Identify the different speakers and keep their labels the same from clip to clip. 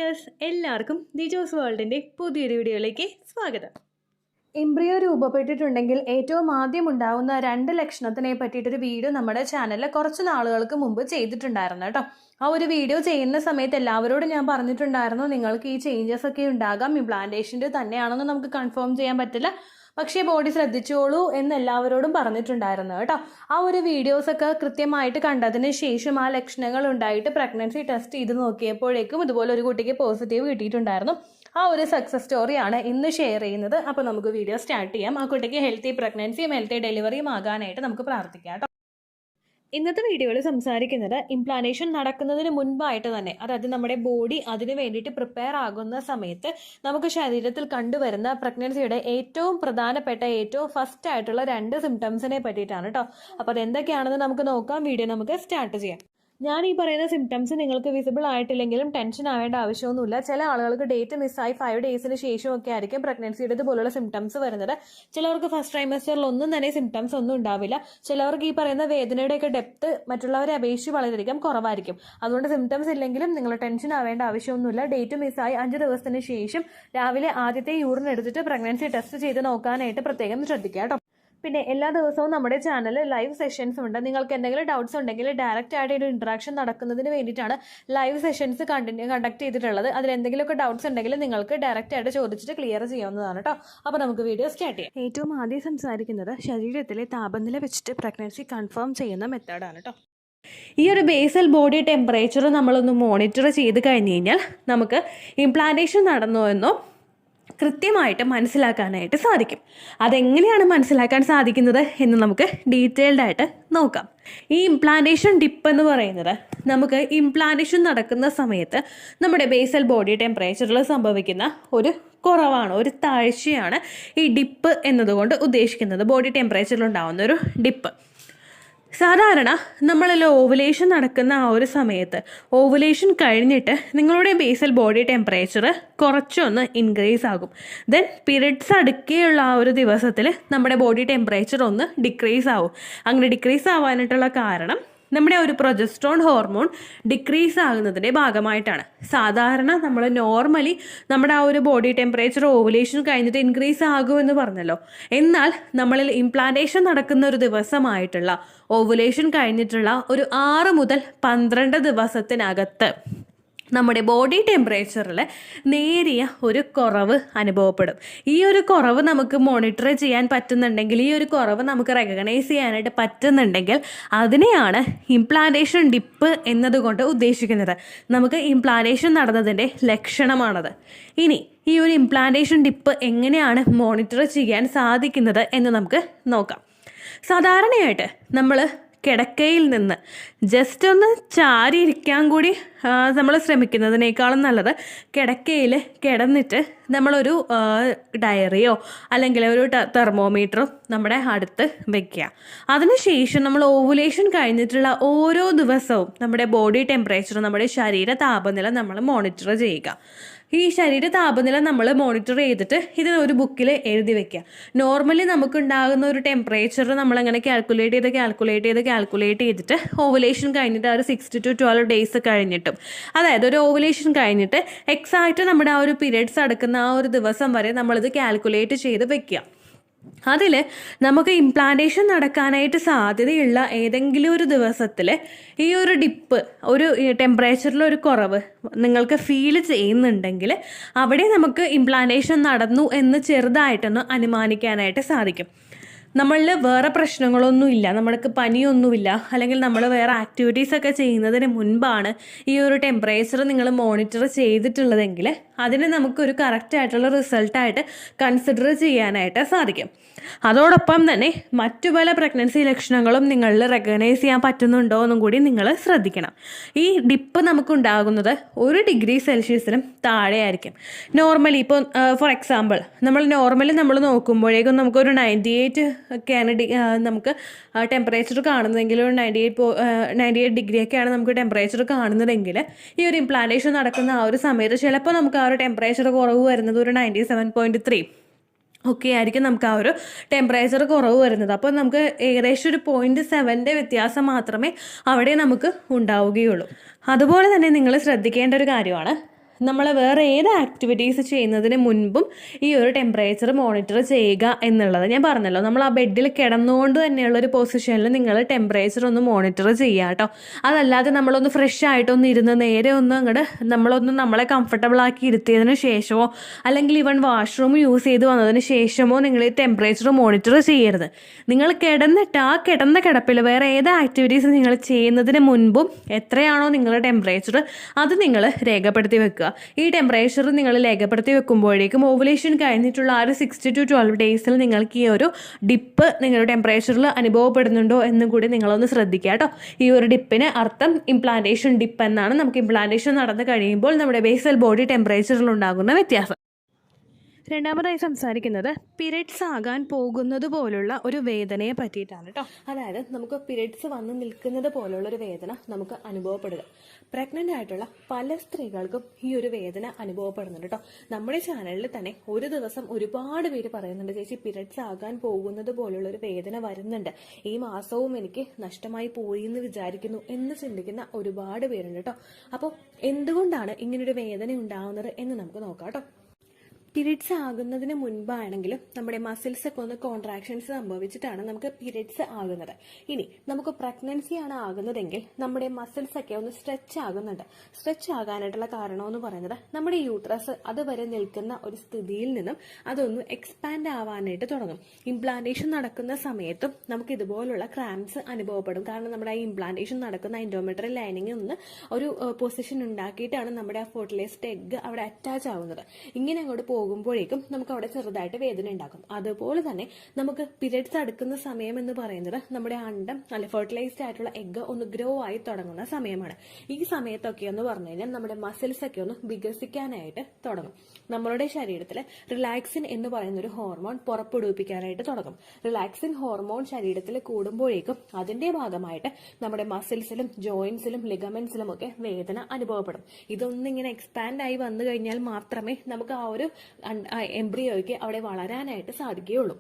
Speaker 1: Viewers, എല്ലാവർക്കും ദിജോസ് വേൾഡിൻ്റെ പുതിയൊരു വീഡിയോയിലേക്ക് സ്വാഗതം. എംബ്രിയോ രൂപപ്പെട്ടിട്ടുണ്ടെങ്കിൽ ഏറ്റവും ആദ്യം ഉണ്ടാകുന്ന 2 ലക്ഷണത്തിനെ പറ്റിയിട്ടൊരു വീഡിയോ നമ്മുടെ ചാനലിൽ കുറച്ച് നാളുകൾക്ക് മുമ്പ് ചെയ്തിട്ടുണ്ടായിരുന്നു കേട്ടോ. ആ ഒരു വീഡിയോ ചെയ്യുന്ന സമയത്ത് എല്ലാവരോടും ഞാൻ പറഞ്ഞിട്ടുണ്ടായിരുന്നു, നിങ്ങൾക്ക് ഈ ചേഞ്ചസ് ഒക്കെ ഉണ്ടാകാം, ഇംപ്ലാന്റേഷൻ്റെ തന്നെയാണെന്ന് നമുക്ക് കൺഫേം ചെയ്യാൻ പറ്റില്ല, പക്ഷേ ബോഡി ശ്രദ്ധിച്ചോളൂ എന്ന് എല്ലാവരോടും പറഞ്ഞിട്ടുണ്ടായിരുന്നു കേട്ടോ. ആ ഒരു വീഡിയോസൊക്കെ കൃത്യമായിട്ട് കണ്ടതിന് ശേഷം ആ ലക്ഷണങ്ങൾ ഉണ്ടായിട്ട് പ്രഗ്നൻസി ടെസ്റ്റ് ചെയ്ത് നോക്കിയപ്പോഴേക്കും ഇതുപോലെ ഒരു കുട്ടിക്ക് പോസിറ്റീവ് കിട്ടിയിട്ടുണ്ടായിരുന്നു. ആ ഒരു സക്സസ് സ്റ്റോറിയാണ് ഇന്ന് ഷെയർ ചെയ്യുന്നത്. അപ്പോൾ നമുക്ക് വീഡിയോ സ്റ്റാർട്ട് ചെയ്യാം. ആ കുട്ടിക്ക് ഹെൽത്തി പ്രഗ്നൻസിയും ഹെൽത്തി ഡെലിവറിയും ആകാനായിട്ട് നമുക്ക് പ്രാർത്ഥിക്കാം കേട്ടോ. ഇന്നത്തെ വീഡിയോയിൽ സംസാരിക്കുന്നത് ഇംപ്ലാന്റേഷൻ നടക്കുന്നതിന് മുൻപായിട്ട് തന്നെ, അതായത് നമ്മുടെ ബോഡി അതിന് വേണ്ടിയിട്ട് പ്രിപ്പയർ ആകുന്ന സമയത്ത് നമുക്ക് ശരീരത്തിൽ കണ്ടുവരുന്ന പ്രഗ്നൻസിയുടെ ഏറ്റവും പ്രധാനപ്പെട്ട ഏറ്റവും ഫസ്റ്റ് ആയിട്ടുള്ള 2 സിംറ്റംസിനെ പറ്റിയിട്ടാണ് കേട്ടോ. അപ്പോൾ അതെന്തൊക്കെയാണെന്ന് നമുക്ക് നോക്കാം. വീഡിയോ നമുക്ക് സ്റ്റാർട്ട് ചെയ്യാം. ഞാൻ ഈ പറയുന്ന സിംറ്റംസ് നിങ്ങൾക്ക് വിസിബിൾ ആയിട്ടില്ലെങ്കിലും ടെൻഷൻ ആവേണ്ട ആവശ്യമൊന്നുമില്ല. ചില ആളുകൾക്ക് ഡേറ്റ് മിസ്സായി 5 ഡേയ്സിന് ശേഷമൊക്കെ ആയിരിക്കും പ്രഗ്നൻസിയുടെ ഇതുപോലുള്ള സിംറ്റംസ് വരുന്നത്. ചിലവർക്ക് ഫസ്റ്റ് ട്രൈമസ്റ്ററിൽ ഒന്നും തന്നെ സിംറ്റംസ് ഒന്നും ഉണ്ടാവില്ല. ചിലവർക്ക് ഈ പറയുന്ന വേദനയുടെയൊക്കെ ഡെപ്ത് മറ്റുള്ളവരെ അപേക്ഷിച്ച് വളരെയധികം കുറവായിരിക്കും. അതുകൊണ്ട് സിംറ്റംസ് ഇല്ലെങ്കിലും നിങ്ങൾ ടെൻഷൻ ആവേണ്ട ആവശ്യമൊന്നുമില്ല. ഡേറ്റ് മിസ്സായി 5 ദിവസത്തിന് ശേഷം രാവിലെ ആദ്യത്തെ യൂറിൻ എടുത്തിട്ട് പ്രഗ്നൻസി ടെസ്റ്റ് ചെയ്ത് നോക്കാനായിട്ട് പ്രത്യേകം ശ്രദ്ധിക്കുക കേട്ടോ. പിന്നെ എല്ലാ ദിവസവും നമ്മുടെ ചാനലിൽ ലൈവ് സെഷൻസ് ഉണ്ട്. നിങ്ങൾക്ക് എന്തെങ്കിലും ഡൗട്ട്സ് ഉണ്ടെങ്കിൽ ഡയറക്റ്റ് ആയിട്ട് ഒരു ഇൻട്രാക്ഷൻ നടക്കുന്നതിന് വേണ്ടിയിട്ടാണ് ലൈവ് സെഷൻസ് കണ്ടക്ട് ചെയ്തിട്ടുള്ളത്. അതിൽ എന്തെങ്കിലുമൊക്കെ ഡൗട്ട്സ് ഉണ്ടെങ്കിൽ നിങ്ങൾക്ക് ഡയറക്റ്റ് ആയിട്ട് ചോദിച്ചിട്ട് ക്ലിയർ ചെയ്യാവുന്നതാണ് കേട്ടോ. അപ്പോൾ നമുക്ക് വീഡിയോ സ്റ്റാർട്ട് ചെയ്യാം. ഏറ്റവും ആദ്യം സംസാരിക്കുന്നത് ശരീരത്തിലെ താപനില വെച്ചിട്ട് പ്രഗ്നൻസി കൺഫേം ചെയ്യുന്ന മെത്തേഡാണ് കേട്ടോ. ഈ ഒരു ബേസൽ ബോഡി ടെമ്പറേച്ചർ നമ്മളൊന്ന് മോണിറ്റർ ചെയ്ത് കഴിഞ്ഞ് കഴിഞ്ഞാൽ നമുക്ക് ഇംപ്ലാന്റേഷൻ നടന്നോ എന്നോ കൃത്യമായിട്ട് മനസ്സിലാക്കാനായിട്ട് സാധിക്കും. അതെങ്ങനെയാണ് മനസ്സിലാക്കാൻ സാധിക്കുന്നത് എന്ന് നമുക്ക് ഡീറ്റെയിൽഡ് ആയിട്ട് നോക്കാം. ഈ ഇംപ്ലാന്റേഷൻ ഡിപ്പ് എന്ന് പറയുന്നത് നമുക്ക് ഇംപ്ലാന്റേഷൻ നടക്കുന്ന സമയത്ത് നമ്മുടെ ബേസൽ ബോഡി ടെമ്പറേച്ചറിൽ സംഭവിക്കുന്ന ഒരു കുറവാണ്, ഒരു താഴ്ചയാണ് ഈ ഡിപ്പ് എന്നതുകൊണ്ട് ഉദ്ദേശിക്കുന്നത്. ബോഡി ടെമ്പറേച്ചറിൽ ഉണ്ടാകുന്ന ഒരു ഡിപ്പ്. സാധാരണ നമ്മളിൽ ഓവുലേഷൻ നടക്കുന്ന ആ ഒരു സമയത്ത് ഓവുലേഷൻ കഴിഞ്ഞിട്ട് നിങ്ങളുടെ ബേസൽ ബോഡി ടെമ്പറേച്ചർ കുറച്ചൊന്ന് ഇൻക്രീസ് ആകും. ദെൻ പീരിയഡ്സ് അടുക്കെയുള്ള ആ ഒരു ദിവസത്തിൽ നമ്മുടെ ബോഡി ടെമ്പറേച്ചർ ഒന്ന് ഡിക്രീസ് ആവും. അങ്ങനെ ഡിക്രീസ് ആവാനായിട്ടുള്ള കാരണം നമ്മുടെ ഒരു പ്രൊജസ്ട്രോൺ ഹോർമോൺ ഡിക്രീസ് ആകുന്നതിൻ്റെ ഭാഗമായിട്ടാണ്. സാധാരണ നമ്മൾ നോർമലി നമ്മുടെ ആ ഒരു ബോഡി ടെമ്പറേച്ചർ ഓവുലേഷൻ കഴിഞ്ഞിട്ട് ഇൻക്രീസ് ആകുമെന്ന് പറഞ്ഞല്ലോ. എന്നാൽ നമ്മളിൽ ഇംപ്ലാന്റേഷൻ നടക്കുന്ന ഒരു ദിവസമായിട്ടുള്ള ഓവുലേഷൻ കഴിഞ്ഞിട്ടുള്ള ഒരു 6 മുതൽ 12 ദിവസത്തിനകത്ത് നമ്മുടെ ബോഡി ടെമ്പറേച്ചറിൽ നേരിയ ഒരു കുറവ് അനുഭവപ്പെടും. ഈ ഒരു കുറവ് നമുക്ക് മോണിറ്റർ ചെയ്യാൻ പറ്റുന്നുണ്ടെങ്കിൽ, ഈ ഒരു കുറവ് നമുക്ക് റെക്കഗ്നൈസ് ചെയ്യാനായിട്ട് പറ്റുന്നുണ്ടെങ്കിൽ അതിനെയാണ് ഇംപ്ലാന്റേഷൻ ഡിപ്പ് എന്നതുകൊണ്ട് ഉദ്ദേശിക്കുന്നത്. നമുക്ക് ഇംപ്ലാന്റേഷൻ നടന്നതിൻ്റെ ലക്ഷണമാണത്. ഇനി ഈ ഒരു ഇംപ്ലാന്റേഷൻ ഡിപ്പ് എങ്ങനെയാണ് മോണിറ്റർ ചെയ്യാൻ സാധിക്കുന്നത് എന്ന് നമുക്ക് നോക്കാം. സാധാരണയായിട്ട് നമ്മൾ കിടക്കയിൽ നിന്ന് ജസ്റ്റ് ഒന്ന് ചാരിയിരിക്കാൻ കൂടി നമ്മൾ ശ്രമിക്കുന്നതിനേക്കാളും നല്ലത് കിടക്കയിൽ കിടന്നിട്ട് നമ്മളൊരു ഡയറിയോ അല്ലെങ്കിൽ ഒരു തെർമോമീറ്ററോ നമ്മുടെ അടുത്ത് വെക്കുക. അതിനുശേഷം നമ്മൾ ഓവുലേഷൻ കഴിഞ്ഞിട്ടുള്ള ഓരോ ദിവസവും നമ്മുടെ ബോഡി ടെമ്പറേച്ചർ, നമ്മുടെ ശരീര താപനില നമ്മൾ മോണിറ്റർ ചെയ്യുക. ഈ ശരീര താപനില നമ്മൾ മോണിറ്റർ ചെയ്തിട്ട് ഇത് ഒരു ബുക്കിൽ എഴുതി വെക്കുക. നോർമലി നമുക്കുണ്ടാകുന്ന ഒരു ടെമ്പറേച്ചർ നമ്മളങ്ങനെ കാൽക്കുലേറ്റ് ചെയ്തിട്ട് ഓവുലേഷൻ കഴിഞ്ഞിട്ട് ഒരു 6 to 12 ഡേയ്സ് കഴിഞ്ഞിട്ടും, അതായത് ഒരു ഓവുലേഷൻ കഴിഞ്ഞിട്ട് എക്സാക്റ്റ് നമ്മുടെ ആ ഒരു പീരിയഡ്സ് അടുക്കുന്ന ആ ഒരു ദിവസം വരെ നമ്മളിത് കാൽക്കുലേറ്റ് ചെയ്ത് വെക്കുക. അതിൽ നമുക്ക് ഇംപ്ലാന്റേഷൻ നടക്കാനായിട്ട് സാധ്യതയുള്ള ഏതെങ്കിലും ഒരു ദിവസത്തിൽ ഈ ഒരു ഡിപ്പ്, ഒരു ടെമ്പറേച്ചറിൽ ഒരു കുറവ് നിങ്ങൾക്ക് ഫീൽ ചെയ്യുന്നുണ്ടെങ്കിൽ അവിടെ നമുക്ക് ഇംപ്ലാന്റേഷൻ നടന്നു എന്ന് ചെറുതായിട്ടൊന്ന് അനുമാനിക്കാനായിട്ട് സാധിക്കും. നമ്മളിൽ വേറെ പ്രശ്നങ്ങളൊന്നുമില്ല, നമ്മൾക്ക് പനിയൊന്നുമില്ല, അല്ലെങ്കിൽ നമ്മൾ വേറെ ആക്ടിവിറ്റീസൊക്കെ ചെയ്യുന്നതിന് മുൻപാണ് ഈ ഒരു ടെമ്പറേച്ചർ നിങ്ങൾ മോണിറ്റർ ചെയ്തിട്ടുള്ളതെങ്കിൽ അതിന് നമുക്കൊരു കറക്റ്റായിട്ടുള്ള റിസൾട്ടായിട്ട് കൺസിഡർ ചെയ്യാനായിട്ട് സാധിക്കും. അതോടൊപ്പം തന്നെ മറ്റു പല പ്രഗ്നൻസി ലക്ഷണങ്ങളും നിങ്ങളിൽ റെക്കഗ്നൈസ് ചെയ്യാൻ പറ്റുന്നുണ്ടോ എന്നും കൂടി നിങ്ങൾ ശ്രദ്ധിക്കണം. ഈ ഡിപ്പ് നമുക്കുണ്ടാകുന്നത് 1 ഡിഗ്രി സെൽഷ്യസിനും താഴെയായിരിക്കും. നോർമലി ഇപ്പോൾ ഫോർ എക്സാമ്പിൾ നമ്മൾ നോക്കുമ്പോഴേക്കും നമുക്കൊരു 98 ഒക്കെയാണ് നമുക്ക് ടെമ്പറേച്ചർ കാണുന്നതെങ്കിൽ, ഒരു 98 ഡിഗ്രിയൊക്കെയാണ് നമുക്ക് ടെമ്പറേച്ചർ കാണുന്നതെങ്കിൽ ഈ ഒരു ഇംപ്ലാന്റേഷൻ നടക്കുന്ന ആ ഒരു സമയത്ത് ചിലപ്പോൾ നമുക്ക് ആ ഒരു ടെമ്പറേച്ചർ കുറവ് വരുന്നത് ഒരു 97.3 ഒക്കെ ആയിരിക്കും നമുക്ക് ആ ഒരു ടെമ്പറേച്ചർ കുറവ് വരുന്നത്. അപ്പോൾ നമുക്ക് ഏകദേശം ഒരു 0.7 വ്യത്യാസം മാത്രമേ അവിടെ നമുക്ക് ഉണ്ടാവുകയുള്ളൂ. അതുപോലെ തന്നെ നിങ്ങൾ ശ്രദ്ധിക്കേണ്ട ഒരു കാര്യമാണ്, നമ്മൾ വേറെ ഏത് ആക്ടിവിറ്റീസ് ചെയ്യുന്നതിന് മുൻപും ഈ ഒരു ടെമ്പറേച്ചർ മോണിറ്റർ ചെയ്യുക എന്നുള്ളത്. ഞാൻ പറഞ്ഞല്ലോ, നമ്മൾ ആ ബെഡിൽ കിടന്നുകൊണ്ട് തന്നെയുള്ള ഒരു പൊസിഷനിൽ നിങ്ങൾ ടെമ്പറേച്ചർ ഒന്ന് മോണിറ്റർ ചെയ്യുക കേട്ടോ. അതല്ലാതെ നമ്മളൊന്ന് ഫ്രഷ് ആയിട്ടൊന്ന് ഇരുന്ന് നേരെ ഒന്ന് അങ്ങോട്ട് നമ്മളെ കംഫർട്ടബിൾ ആക്കി ഇരുത്തിയതിന് ശേഷമോ അല്ലെങ്കിൽ ഈവൻ വാഷ്റൂം യൂസ് ചെയ്ത് വന്നതിന് ശേഷമോ നിങ്ങൾ ഈ ടെമ്പറേച്ചർ മോണിറ്റർ ചെയ്യരുത്. നിങ്ങൾ കിടന്നിട്ട് ആ കിടന്ന കിടപ്പിൽ വേറെ ഏത് ആക്ടിവിറ്റീസ് നിങ്ങൾ ചെയ്യുന്നതിന് മുൻപും എത്രയാണോ നിങ്ങളുടെ ടെമ്പറേച്ചർ അത് നിങ്ങൾ രേഖപ്പെടുത്തി വെക്കുക. ഈ ടെമ്പറേച്ചർ നിങ്ങൾ രേഖപ്പെടുത്തി വെക്കുമ്പോഴേക്കും ഓവുലേഷൻ കഴിഞ്ഞിട്ടുള്ള ആ ഒരു 6 to 12 ഡേയ്സിൽ നിങ്ങൾക്ക് ഈ ഒരു ഡിപ്പ് നിങ്ങളുടെ ടെമ്പറേച്ചറിൽ അനുഭവപ്പെടുന്നുണ്ടോ എന്നും കൂടി നിങ്ങളൊന്ന് ശ്രദ്ധിക്കുക കേട്ടോ. ഈ ഒരു ഡിപ്പിന് അർത്ഥം ഇംപ്ലാന്റേഷൻ ഡിപ്പ് എന്നാണ്. നമുക്ക് ഇംപ്ലാന്റേഷൻ നടന്നു കഴിയുമ്പോൾ നമ്മുടെ ബേസൽ ബോഡി ടെമ്പറേച്ചറിൽ ഉണ്ടാകുന്ന വ്യത്യാസം. രണ്ടാമതായി സംസാരിക്കുന്നത് പീരിയഡ്സ് ആകാൻ പോകുന്നത് പോലുള്ള ഒരു വേദനയെ പറ്റിയിട്ടാണ് കേട്ടോ. അതായത് നമുക്ക് പീരിയഡ്സ് വന്ന് നിൽക്കുന്നത് പോലുള്ള ഒരു വേദന നമുക്ക് അനുഭവപ്പെടുക. പ്രഗ്നൻ്റ് ആയിട്ടുള്ള പല സ്ത്രീകൾക്കും ഈ ഒരു വേദന അനുഭവപ്പെടുന്നുണ്ട് കേട്ടോ. നമ്മുടെ ചാനലിൽ തന്നെ ഒരു ദിവസം ഒരുപാട് പേര് പറയുന്നുണ്ട്, ചേച്ചി പീരിയഡ്സ് ആകാൻ പോകുന്നത് പോലുള്ള ഒരു വേദന വരുന്നുണ്ട്, ഈ മാസവും എനിക്ക് നഷ്ടമായി പോയി എന്ന് വിചാരിക്കുന്നു എന്ന് ചിന്തിക്കുന്ന ഒരുപാട് പേരുണ്ട് കേട്ടോ. അപ്പോൾ എന്തുകൊണ്ടാണ് ഇങ്ങനൊരു വേദന ഉണ്ടാകുന്നത് എന്ന് നമുക്ക് നോക്കാം കേട്ടോ. പീരിയഡ്സ് ആകുന്നതിന് മുൻപാണെങ്കിലും നമ്മുടെ മസിൽസ് ഒക്കെ ഒന്ന് കോൺട്രാക്ഷൻസ് സംഭവിച്ചിട്ടാണ് നമുക്ക് പീരിയഡ്സ് ആകുന്നത്. ഇനി നമുക്ക് പ്രഗ്നൻസി ആണ് ആകുന്നതെങ്കിൽ നമ്മുടെ മസിൽസ് ഒക്കെ ഒന്ന് സ്ട്രെച്ച് ആകുന്നുണ്ട്. സ്ട്രെച്ച് ആകാനായിട്ടുള്ള കാരണം എന്ന് പറയുന്നത് നമ്മുടെ യൂട്രസ് അതുവരെ നിൽക്കുന്ന ഒരു സ്ഥിതിയിൽ നിന്നും അതൊന്ന് എക്സ്പാൻഡ് ആവാനായിട്ട് തുടങ്ങും. ഇംപ്ലാന്റേഷൻ നടക്കുന്ന സമയത്തും നമുക്ക് ഇതുപോലുള്ള ക്രാംസ് അനുഭവപ്പെടും. കാരണം നമ്മുടെ ആ ഇംപ്ലാന്റേഷൻ നടക്കുന്ന എൻഡോമെട്രിയൽ ലൈനിങ്ങിൽ നിന്ന് ഒരു പൊസിഷൻ ഉണ്ടാക്കിയിട്ടാണ് നമ്മുടെ ആ ഫെർട്ടിലൈസ്ഡ് എഗ് അവിടെ അറ്റാച്ച് ആവുന്നത്. ഇങ്ങനെ അങ്ങോട്ട് പോകുമ്പോഴേക്കും നമുക്ക് അവിടെ ചെറുതായിട്ട് വേദന ഉണ്ടാക്കും. അതുപോലെ തന്നെ നമുക്ക് പീരിയഡ്സ് അടുക്കുന്ന സമയം എന്ന് പറയുന്നത് നമ്മുടെ അണ്ടം അല്ലെ ഫെർട്ടിലൈസ്ഡ് ആയിട്ടുള്ള എഗ് ഒന്ന് ഗ്രോ ആയി തുടങ്ങുന്ന സമയമാണ്. ഈ സമയത്തൊക്കെ എന്ന് പറഞ്ഞു കഴിഞ്ഞാൽ നമ്മുടെ മസിൽസ് ഒക്കെ ഒന്ന് വികസിക്കാനായിട്ട് തുടങ്ങും. നമ്മളുടെ ശരീരത്തിൽ റിലാക്സിൻ എന്ന് പറയുന്ന ഒരു ഹോർമോൺ പുറപ്പെടുവിപ്പിക്കാനായിട്ട് തുടങ്ങും. റിലാക്സിൻ ഹോർമോൺ ശരീരത്തിൽ കൂടുമ്പോഴേക്കും അതിന്റെ ഭാഗമായിട്ട് നമ്മുടെ മസിൽസിലും ജോയിന്റ്സിലും ലിഗമെന്റ്സിലും ഒക്കെ വേദന അനുഭവപ്പെടും. ഇതൊന്നിങ്ങനെ എക്സ്പാൻഡ് ആയി വന്നു കഴിഞ്ഞാൽ മാത്രമേ നമുക്ക് ആ ഒരു എംബ്രിയോയ്ക്ക് അവിടെ വളരാനായിട്ട് സാധിക്കുകയുള്ളൂ.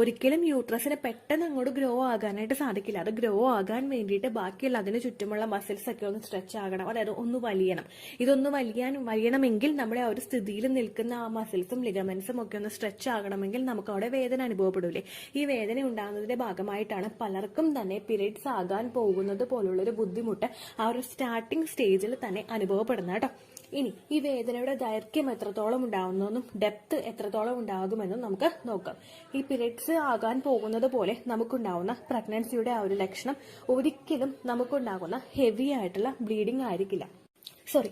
Speaker 1: ഒരിക്കലും യൂട്രസിന് പെട്ടെന്ന് അങ്ങോട്ട് ഗ്രോ ആകാനായിട്ട് സാധിക്കില്ല. അത് ഗ്രോ ആകാൻ വേണ്ടിയിട്ട് ബാക്കിയുള്ള അതിന് ചുറ്റുമുള്ള മസിൽസ് ഒക്കെ ഒന്ന് സ്ട്രെച്ച് ആകണം, അതായത് ഒന്ന് വലിയണം. ഇതൊന്ന് വലിയണമെങ്കിൽ നമ്മുടെ ആ ഒരു സ്ഥിതിയിൽ നിൽക്കുന്ന ആ മസിൽസും ലിഗമെന്റ്സും ഒക്കെ ഒന്ന് സ്ട്രെച്ച് ആകണമെങ്കിൽ നമുക്ക് അവിടെ വേദന അനുഭവപ്പെടൂലേ. ഈ വേദന ഉണ്ടാകുന്നതിന്റെ ഭാഗമായിട്ടാണ് പലർക്കും തന്നെ പീരിയഡ്സ് ആകാൻ പോകുന്നത് പോലുള്ളൊരു ബുദ്ധിമുട്ട് ആ ഒരു സ്റ്റാർട്ടിംഗ് സ്റ്റേജിൽ തന്നെ അനുഭവപ്പെടുന്നത് കേട്ടോ. ഇനി ഈ വേദനയുടെ ദൈർഘ്യം എത്രത്തോളം ഉണ്ടാകുമെന്നും ഡെപ്ത് എത്രത്തോളം ഉണ്ടാകുമെന്നും നമുക്ക് നോക്കാം. ഈ പീരിയഡ്സ് ആകാൻ പോകുന്നത് പോലെ നമുക്കുണ്ടാവുന്ന പ്രഗ്നൻസിയുടെ ആ ഒരു ലക്ഷണം ഒരിക്കലും നമുക്കുണ്ടാകുന്ന ഹെവി ആയിട്ടുള്ള ബ്ലീഡിംഗ് ആയിരിക്കില്ല.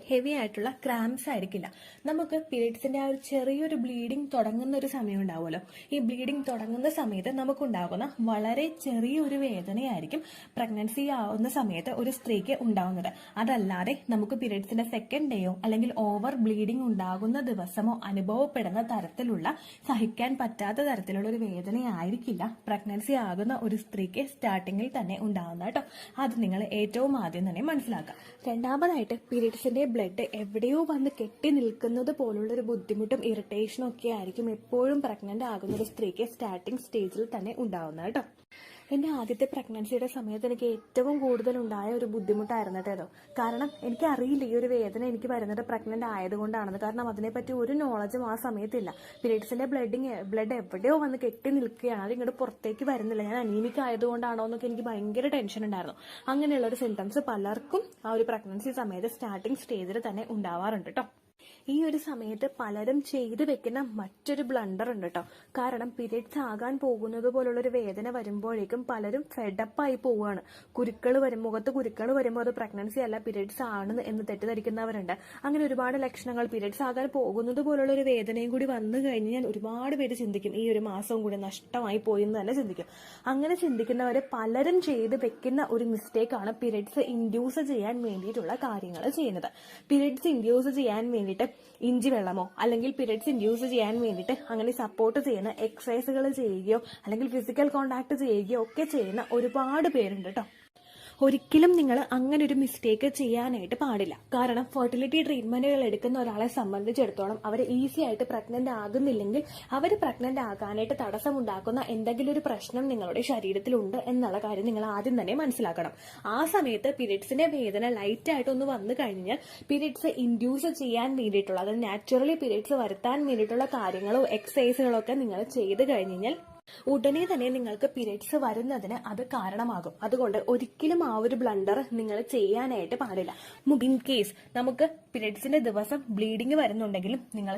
Speaker 1: ഹെവി ആയിട്ടുള്ള ക്രാംസ് ആയിരിക്കില്ല. നമുക്ക് പീരിയഡ്സിന്റെ ആ ഒരു ചെറിയൊരു ബ്ലീഡിംഗ് തുടങ്ങുന്ന ഒരു സമയം ഉണ്ടാവുമല്ലോ. ഈ ബ്ലീഡിംഗ് തുടങ്ങുന്ന സമയത്ത് നമുക്കുണ്ടാകുന്ന വളരെ ചെറിയൊരു വേദനയായിരിക്കും പ്രഗ്നൻസി ആവുന്ന സമയത്ത് ഒരു സ്ത്രീക്ക് ഉണ്ടാവുന്നത്. അതല്ലാതെ നമുക്ക് പീരിയഡ്സിന്റെ സെക്കൻഡ് ഡേയോ അല്ലെങ്കിൽ ഓവർ ബ്ലീഡിംഗ് ഉണ്ടാകുന്ന ദിവസമോ അനുഭവപ്പെടുന്ന തരത്തിലുള്ള സഹിക്കാൻ പറ്റാത്ത തരത്തിലുള്ള ഒരു വേദനയായിരിക്കില്ല പ്രഗ്നൻസി ആകുന്ന ഒരു സ്ത്രീക്ക് സ്റ്റാർട്ടിങ്ങിൽ തന്നെ ഉണ്ടാകുന്നത് കേട്ടോ. അത് നിങ്ങൾ ഏറ്റവും ആദ്യം തന്നെ മനസ്സിലാക്കുക. രണ്ടാമതായിട്ട് പീരിയഡ്സിന്റെ ബ്ലഡ് എവിടെയോ വന്ന് കെട്ടി നിൽക്കുന്നത് പോലുള്ളൊരു ബുദ്ധിമുട്ടും ഇറിറ്റേഷനും ഒക്കെ ആയിരിക്കും എപ്പോഴും പ്രഗ്നന്റ് ആകുന്ന ഒരു സ്ത്രീക്ക് സ്റ്റാർട്ടിംഗ് സ്റ്റേജിൽ തന്നെ ഉണ്ടാവുന്നത് കേട്ടോ. എൻ്റെ ആദ്യത്തെ പ്രഗ്നൻസിയുടെ സമയത്ത് എനിക്ക് ഏറ്റവും കൂടുതൽ ഉണ്ടായ ഒരു ബുദ്ധിമുട്ടായിരുന്നു കേട്ടോ. കാരണം എനിക്കറിയില്ല ഈ ഒരു വേദന എനിക്ക് വരുന്നത് പ്രഗ്നന്റ് ആയതുകൊണ്ടാണെന്ന്. കാരണം അതിനെപ്പറ്റി ഒരു നോളജും ആ സമയത്തില്ല. പീരിയഡ്സിന്റെ ബ്ലഡ് എവിടെയോ വന്ന് കെട്ടി നിൽക്കുകയാണ്, അത് ഇങ്ങോട്ട് പുറത്തേക്ക് വരുന്നില്ല. ഞാൻ അനീമിക് ആയതുകൊണ്ടാണോ എന്നൊക്കെ എനിക്ക് ഭയങ്കര ടെൻഷൻ ഉണ്ടായിരുന്നു. അങ്ങനെയുള്ള ഒരു സിംറ്റംസ് പലർക്കും ആ ഒരു പ്രഗ്നൻസി സമയത്ത് സ്റ്റാർട്ടിംഗ് സ്റ്റേജിൽ തന്നെ ഉണ്ടാവാറുണ്ട് കേട്ടോ. ഈ ഒരു സമയത്ത് പലരും ചെയ്തു വെക്കുന്ന മറ്റൊരു ബ്ലണ്ടർ ഉണ്ട് കേട്ടോ. കാരണം പീരിയഡ്സ് ആകാൻ പോകുന്നത് പോലുള്ളൊരു വേദന വരുമ്പോഴേക്കും പലരും ഫെഡപ്പായി പോവുകയാണ്. മുഖത്ത് കുരുക്കൾ വരുമ്പോൾ അത് പ്രഗ്നൻസി അല്ല പീരിയഡ്സ് ആണ് എന്ന് തെറ്റിദ്ധരിക്കുന്നവരുണ്ട്. അങ്ങനെ ഒരുപാട് ലക്ഷണങ്ങൾ പീരിയഡ്സ് ആകാൻ പോകുന്നത് പോലുള്ള ഒരു വേദനയും കൂടി വന്നു കഴിഞ്ഞാൽ ഒരുപാട് പേര് ചിന്തിക്കും ഈ ഒരു മാസവും കൂടി നഷ്ടമായി പോയി എന്ന് തന്നെ ചിന്തിക്കും. അങ്ങനെ ചിന്തിക്കുന്നവര് പലരും ചെയ്ത് വെക്കുന്ന ഒരു മിസ്റ്റേക്കാണ് പീരിയഡ്സ് ഇൻഡ്യൂസ് ചെയ്യാൻ വേണ്ടിയിട്ടുള്ള കാര്യങ്ങൾ ചെയ്യുന്നത്. പീരിയഡ്സ് ഇൻഡ്യൂസ് ചെയ്യാൻ വേണ്ടിയിട്ട് ഇഞ്ചി വെള്ളമോ അല്ലെങ്കിൽ പീരിയഡ്സ് ഇൻഡ്യൂസ് ചെയ്യാൻ വേണ്ടിയിട്ട് അങ്ങനെ സപ്പോർട്ട് ചെയ്യുന്ന എക്സസൈസുകൾ ചെയ്യുകയോ അല്ലെങ്കിൽ ഫിസിക്കൽ കോണ്ടാക്ട് ചെയ്യുകയോ ഒക്കെ ചെയ്യുന്ന ഒരുപാട് പേരുണ്ട് കേട്ടോ. ഒരിക്കലും നിങ്ങൾ അങ്ങനെ ഒരു മിസ്റ്റേക്ക് ചെയ്യാനായിട്ട് പാടില്ല. കാരണം ഫെർട്ടിലിറ്റി ട്രീറ്റ്മെന്റുകൾ എടുക്കുന്ന ഒരാളെ സംബന്ധിച്ചിടത്തോളം അവർ ഈസി ആയിട്ട് പ്രഗ്നന്റ് ആകുന്നില്ലെങ്കിൽ അവർ പ്രഗ്നന്റ് ആകാനായിട്ട് തടസ്സമുണ്ടാക്കുന്ന എന്തെങ്കിലും ഒരു പ്രശ്നം നിങ്ങളുടെ ശരീരത്തിലുണ്ട് എന്നുള്ള കാര്യം നിങ്ങൾ ആദ്യം തന്നെ മനസ്സിലാക്കണം. ആ സമയത്ത് പീരിയഡ്സിന്റെ വേദന ലൈറ്റ് ആയിട്ട് ഒന്ന് വന്നു കഴിഞ്ഞാൽ പീരിയഡ്സ് ഇൻഡ്യൂസ് ചെയ്യാൻ വേണ്ടിയിട്ടുള്ള, അതായത് നാച്ചുറലി പീരിയഡ്സ് വരുത്താൻ വേണ്ടിയിട്ടുള്ള കാര്യങ്ങളോ എക്സസൈസുകളോ ഒക്കെ നിങ്ങൾ ചെയ്ത് കഴിഞ്ഞാൽ ഉടനെ തന്നെ നിങ്ങൾക്ക് പീരിയഡ്സ് വരുന്നതിന് അത് കാരണമാകും. അതുകൊണ്ട് ഒരിക്കലും ആ ഒരു ബ്ലണ്ടർ നിങ്ങൾ ചെയ്യാനായിട്ട് പാടില്ല. ഇൻ കേസ് നമുക്ക് പീരിയഡ്സിന്റെ ദിവസം ബ്ലീഡിങ് വരുന്നുണ്ടെങ്കിലും നിങ്ങൾ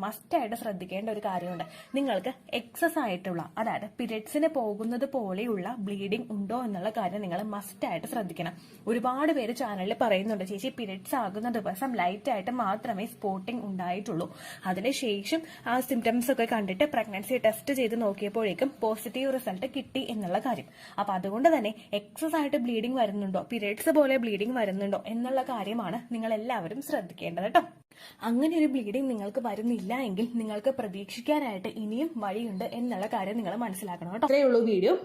Speaker 1: മസ്റ്റായിട്ട് ശ്രദ്ധിക്കേണ്ട ഒരു കാര്യമുണ്ട്. നിങ്ങൾക്ക് എക്സസ് ആയിട്ടുള്ള, അതായത് പീരിയഡ്സിന് പോകുന്നത് പോലെയുള്ള ബ്ലീഡിംഗ് ഉണ്ടോ എന്നുള്ള കാര്യം നിങ്ങൾ മസ്റ്റായിട്ട് ശ്രദ്ധിക്കണം. ഒരുപാട് പേര് ചാനലിൽ പറയുന്നുണ്ട്, ചേച്ചി പീരിയഡ്സ് ആകുന്ന ദിവസം ലൈറ്റ് ആയിട്ട് മാത്രമേ സ്പോട്ടിംഗ് ഉണ്ടായിട്ടുള്ളൂ, അതിനുശേഷം ആ സിംറ്റംസ് ഒക്കെ കണ്ടിട്ട് പ്രഗ്നൻസി ടെസ്റ്റ് ചെയ്ത് നോക്കിയപ്പോഴേക്കും പോസിറ്റീവ് റിസൾട്ട് കിട്ടി എന്നുള്ള കാര്യം. അപ്പൊ അതുകൊണ്ട് തന്നെ എക്സസ് ആയിട്ട് ബ്ലീഡിംഗ് വരുന്നുണ്ടോ, പീരിയഡ്സ് പോലെ ബ്ലീഡിംഗ് വരുന്നുണ്ടോ എന്നുള്ള കാര്യമാണ് നിങ്ങൾ എല്ലാവരും ശ്രദ്ധിക്കേണ്ടത് കേട്ടോ. അങ്ങനെ ഒരു ബ്ലീഡിംഗ് നിങ്ങൾക്ക് വരുന്നില്ല എങ്കിൽ നിങ്ങൾക്ക് പ്രതീക്ഷിക്കാനായിട്ട് ഇനിയും വഴിയുണ്ട് എന്നുള്ള കാര്യം നിങ്ങൾ മനസ്സിലാക്കണം കേട്ടോ. അത്രയേ ഉള്ളൂ വീഡിയോ.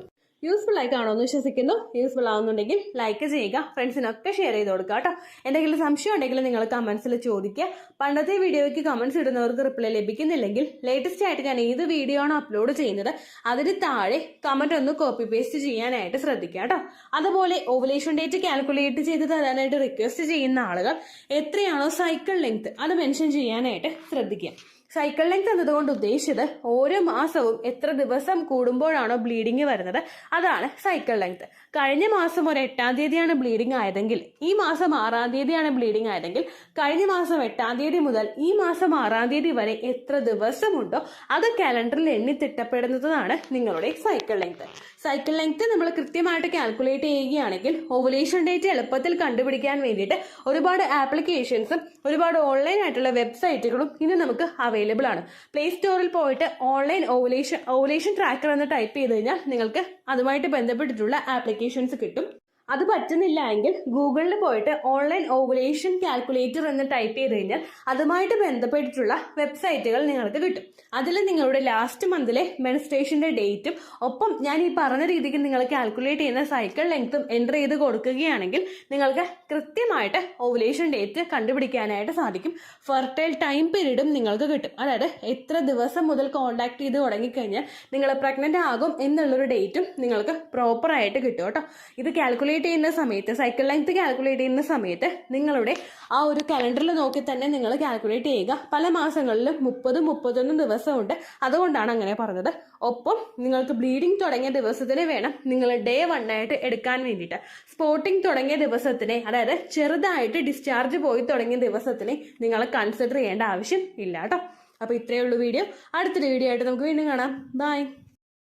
Speaker 1: യൂസ്ഫുൾ ആയി കാണുമെന്ന് വിശ്വസിക്കുന്നു. യൂസ്ഫുൾ ആവുന്നുണ്ടെങ്കിൽ ലൈക്ക് ചെയ്യുക, ഫ്രണ്ട്സിനൊക്കെ ഷെയർ ചെയ്ത് കൊടുക്കുക കേട്ടോ. എന്തെങ്കിലും സംശയം ഉണ്ടെങ്കിൽ നിങ്ങൾ കമന്റ്സിൽ ചോദിക്കുക. പണ്ടത്തെ വീഡിയോയ്ക്ക് കമന്റ്സ് ഇടുന്നവർക്ക് റിപ്ലൈ ലഭിക്കുന്നില്ലെങ്കിൽ ലേറ്റസ്റ്റ് ആയിട്ട് ഞാൻ ഏത് വീഡിയോ ആണ് അപ്ലോഡ് ചെയ്യുന്നത് അതിന് താഴെ കമന്റ് ഒന്ന് കോപ്പി പേസ്റ്റ് ചെയ്യാനായിട്ട് ശ്രദ്ധിക്കുക കേട്ടോ. അതുപോലെ ഓവുലേഷൻ ഡേറ്റ് കാൽക്കുലേറ്റ് ചെയ്ത് തരാനായിട്ട് റിക്വസ്റ്റ് ചെയ്യുന്ന ആളുകൾ എത്രയാണോ സൈക്കിൾ ലെങ്ത് അത് മെൻഷൻ ചെയ്യാനായിട്ട് ശ്രദ്ധിക്കുക. സൈക്കിൾ ലെങ്ത് എന്നതുകൊണ്ട് ഉദ്ദേശിച്ചത് ഓരോ മാസവും എത്ര ദിവസം കൂടുമ്പോഴാണോ ബ്ലീഡിങ് വരുന്നത് അതാണ് സൈക്കിൾ ലെങ്ത്. കഴിഞ്ഞ മാസം ഒരു 8-ാം തീയതിയാണ് ബ്ലീഡിംഗ് ആയതെങ്കിൽ ഈ മാസം 6-ാം തീയതിയാണ് ബ്ലീഡിംഗ് ആയതെങ്കിൽ കഴിഞ്ഞ മാസം 8-ാം തീയതി മുതൽ ഈ മാസം 6-ാം തീയതി വരെ എത്ര ദിവസമുണ്ടോ അത് കാലണ്ടറിൽ എണ്ണി തിട്ടപ്പെടുന്നതാണ് നിങ്ങളുടെ സൈക്കിൾ ലെങ്ത്. സൈക്കിൾ ലെങ്ത് നമ്മൾ കൃത്യമായിട്ട് കാൽക്കുലേറ്റ് ചെയ്യുകയാണെങ്കിൽ ഓവുലേഷൻ ഡേറ്റ് എളുപ്പത്തിൽ കണ്ടുപിടിക്കാൻ വേണ്ടിയിട്ട് ഒരുപാട് ആപ്ലിക്കേഷൻസും ഒരുപാട് ഓൺലൈൻ ആയിട്ടുള്ള വെബ്സൈറ്റുകളും ഇന്ന് നമുക്ക് അവൈലബിൾ ആണ്. പ്ലേ സ്റ്റോറിൽ പോയിട്ട് ഓൺലൈൻ ഓവുലേഷൻ ട്രാക്കർ എന്ന് ടൈപ്പ് ചെയ്ത് കഴിഞ്ഞാൽ നിങ്ങൾക്ക് അതുമായിട്ട് ബന്ധപ്പെട്ടിട്ടുള്ള ആപ്ലിക്കേഷൻസ് കിട്ടും. അത് പറ്റുന്നില്ല എങ്കിൽ ഗൂഗിളിൽ പോയിട്ട് ഓൺലൈൻ ഓവുലേഷൻ കാൽക്കുലേറ്റർ എന്ന് ടൈപ്പ് ചെയ്ത് കഴിഞ്ഞാൽ അതുമായിട്ട് ബന്ധപ്പെട്ടിട്ടുള്ള വെബ്സൈറ്റുകൾ നിങ്ങൾക്ക് കിട്ടും. അതിൽ നിങ്ങളുടെ ലാസ്റ്റ് മന്തിലെ മെൻസ്ട്രേഷന്റെ ഡേറ്റും ഒപ്പം ഞാൻ ഈ പറഞ്ഞ രീതിക്ക് നിങ്ങൾ കാൽക്കുലേറ്റ് ചെയ്യുന്ന സൈക്കിൾ ലെങ്ത്തും എൻ്റർ ചെയ്ത് കൊടുക്കുകയാണെങ്കിൽ നിങ്ങൾക്ക് കൃത്യമായിട്ട് ഓവുലേഷൻ ഡേറ്റ് കണ്ടുപിടിക്കാനായിട്ട് സാധിക്കും. ഫെർട്ടൈൽ ടൈം പീരീഡും നിങ്ങൾക്ക് കിട്ടും. അതായത് എത്ര ദിവസം മുതൽ കോണ്ടാക്ട് ചെയ്ത് തുടങ്ങിക്കഴിഞ്ഞാൽ നിങ്ങൾ പ്രഗ്നന്റ് ആകും എന്നുള്ളൊരു ഡേറ്റും നിങ്ങൾക്ക് പ്രോപ്പറായിട്ട് കിട്ടും കേട്ടോ. ഇത് കാൽക്കുലേറ്റ് ചെയ്യുന്ന സമയത്ത്, സൈക്കിൾ ലെങ്ത് കാൽക്കുലേറ്റ് ചെയ്യുന്ന സമയത്ത് നിങ്ങളുടെ ആ ഒരു കലണ്ടറിൽ നോക്കി തന്നെ നിങ്ങൾ കാൽക്കുലേറ്റ് ചെയ്യുക. പല മാസങ്ങളിലും 30-31 ദിവസമുണ്ട്, അതുകൊണ്ടാണ് അങ്ങനെ പറഞ്ഞത്. ഒപ്പം നിങ്ങൾക്ക് ബ്ലീഡിംഗ് തുടങ്ങിയ ദിവസത്തിന് വേണം നിങ്ങൾ ഡേ 1 ആയിട്ട് എടുക്കാൻ വേണ്ടിയിട്ട്. സ്പോട്ടിംഗ് തുടങ്ങിയ ദിവസത്തിനെ, അതായത് ചെറുതായിട്ട് ഡിസ്ചാർജ് പോയി തുടങ്ങിയ ദിവസത്തിനെ നിങ്ങൾ കൺസിഡർ ചെയ്യേണ്ട ആവശ്യം ഇല്ല കേട്ടോ. അപ്പൊ ഇത്രയേ ഉള്ളൂ വീഡിയോ. അടുത്തൊരു വീഡിയോ ആയിട്ട് നമുക്ക് വീണ്ടും കാണാം. ബൈ.